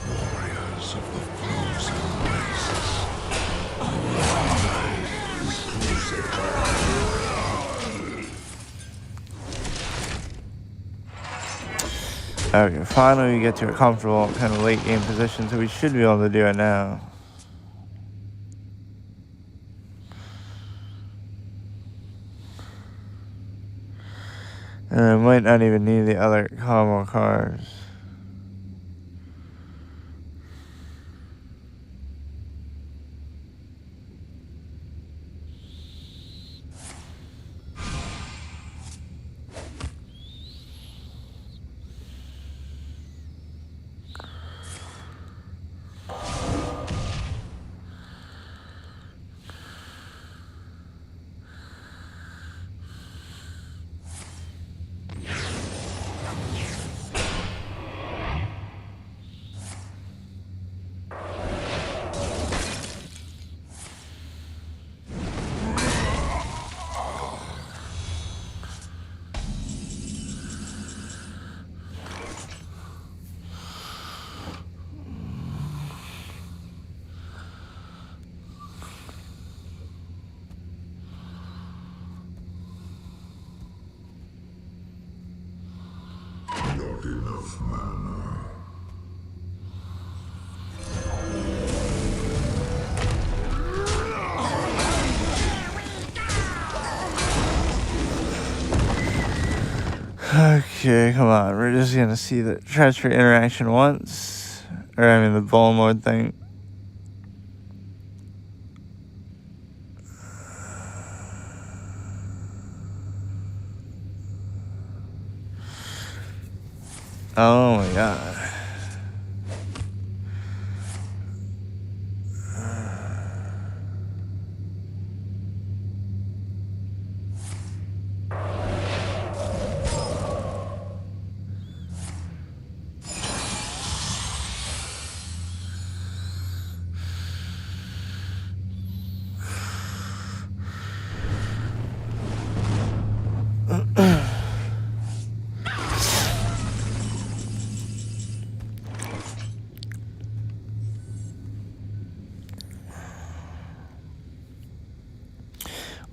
Warriors of the frozen races. Is close at hand. Okay, finally we get to a comfortable kind of late game position, so we should be able to do it now. And I might not even need the other combo cards. Not enough mana. Okay, come on. We're just gonna see the transfer interaction once. Or, I mean, the ball mode thing. Oh my god.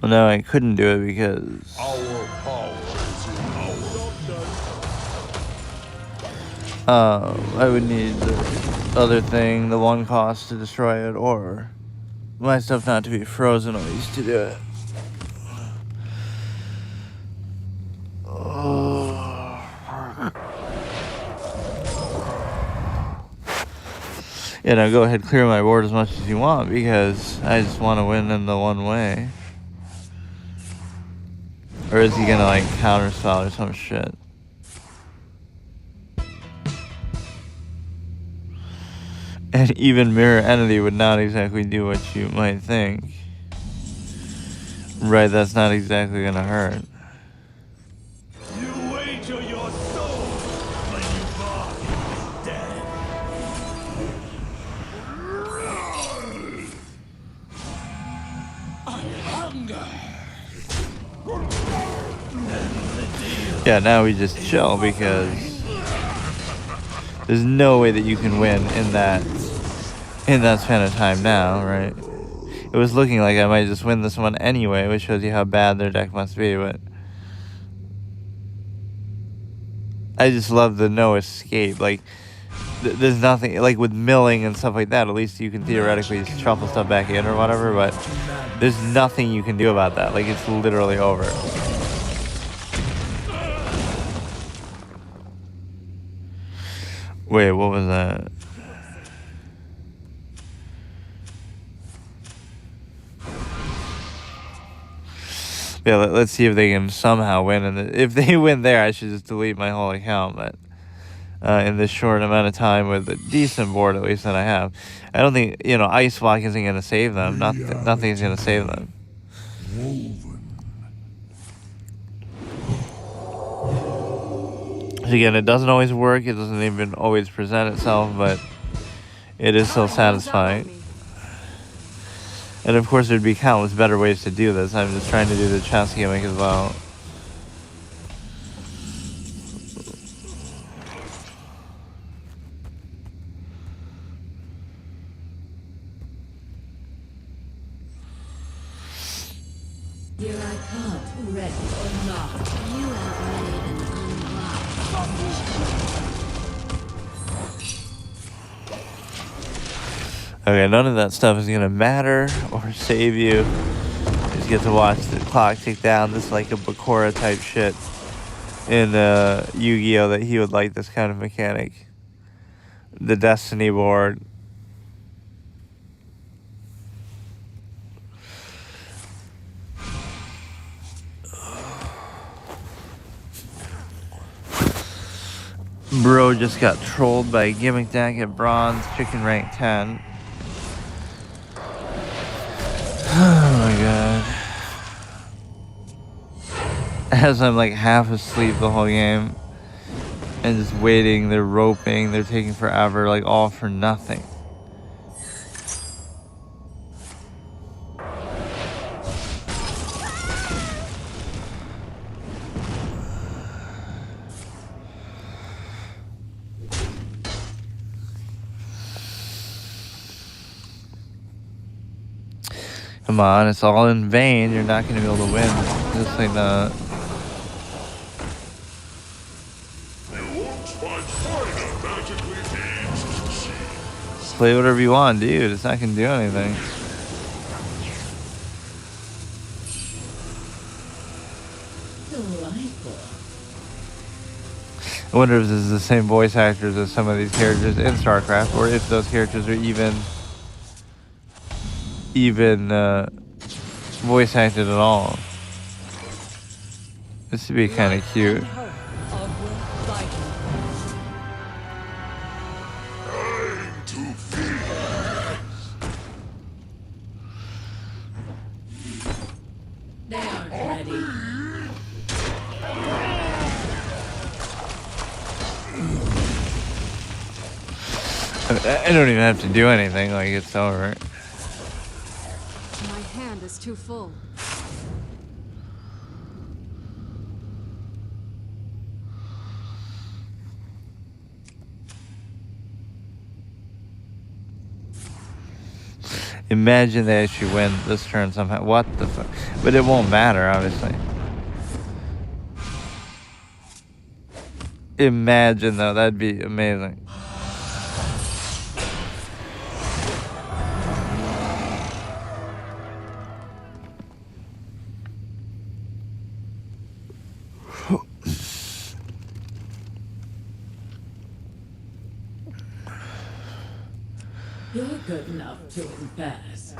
Well, no, I couldn't do it because Our power is in our I would need the other thing, the one cost to destroy it, or my stuff not to be frozen at least to do it. Yeah, now go ahead, clear my board as much as you want, because I just want to win in the one way. Or is he gonna, like, counterspell or some shit? And even Mirror Entity would not exactly do what you might think. Right, that's not exactly gonna hurt. You wager your soul when you bark is dead. Yeah, now we just chill because there's no way that you can win in that span of time now, right? It was looking like I might just win this one anyway, which shows you how bad their deck must be, but I just love the no escape. Like, there's nothing, like with milling and stuff like that, at least you can theoretically just shuffle stuff back in or whatever, but there's nothing you can do about that. Like, it's literally over. Wait, what was that? Yeah, let's see if they can somehow win. And if they win there, I should just delete my whole account. But in this short amount of time with a decent board, at least that I have. I don't think, you know, Ice Block isn't going to save them. Nothing's going to save them. Again, it doesn't always work. It doesn't even always present itself, but it is still satisfying. And of course, there'd be countless better ways to do this. I'm just trying to do the chess gimmick as well. Here I come, ready or not. You have made an unlock. Okay, none of that stuff is gonna matter or save you. You just get to watch the clock tick down. This is like a Bakura type shit in Yu-Gi-Oh! That he would like this kind of mechanic. The Destiny board. Bro just got trolled by a gimmick deck at bronze, chicken rank 10. Oh my god. As I'm like half asleep the whole game and just waiting, they're roping, they're taking forever, like all for nothing. Come on, it's all in vain. You're not going to be able to win. Just like that. Play whatever you want, dude. It's not going to do anything. I wonder if this is the same voice actors as some of these characters in StarCraft, or if those characters are even voice acted at all. This would be kind of cute. They aren't ready. I don't even have to do anything, like it's over. My hand is too full. Imagine they actually win this turn somehow. What the fuck? But it won't matter, obviously. Imagine though, that'd be amazing. You're good enough to embarrass.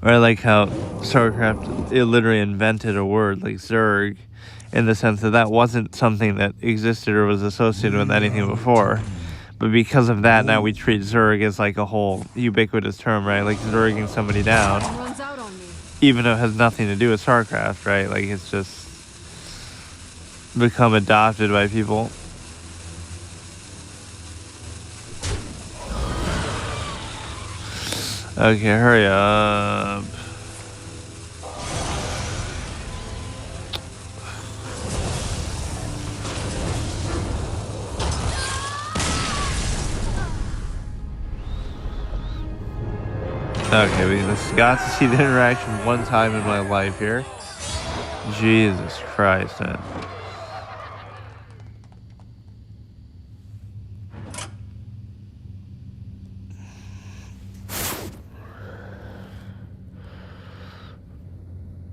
Or I like how StarCraft, it literally invented a word like Zerg, in the sense that that wasn't something that existed or was associated with anything before. But because of that, now we treat Zerg as like a whole ubiquitous term, right? Like Zerging somebody down, Runs out on me. even though it has nothing to do with StarCraft, right? Like it's just become adopted by people. Okay, hurry up. Okay, we just got to see the interaction one time in my life here. Jesus Christ, man.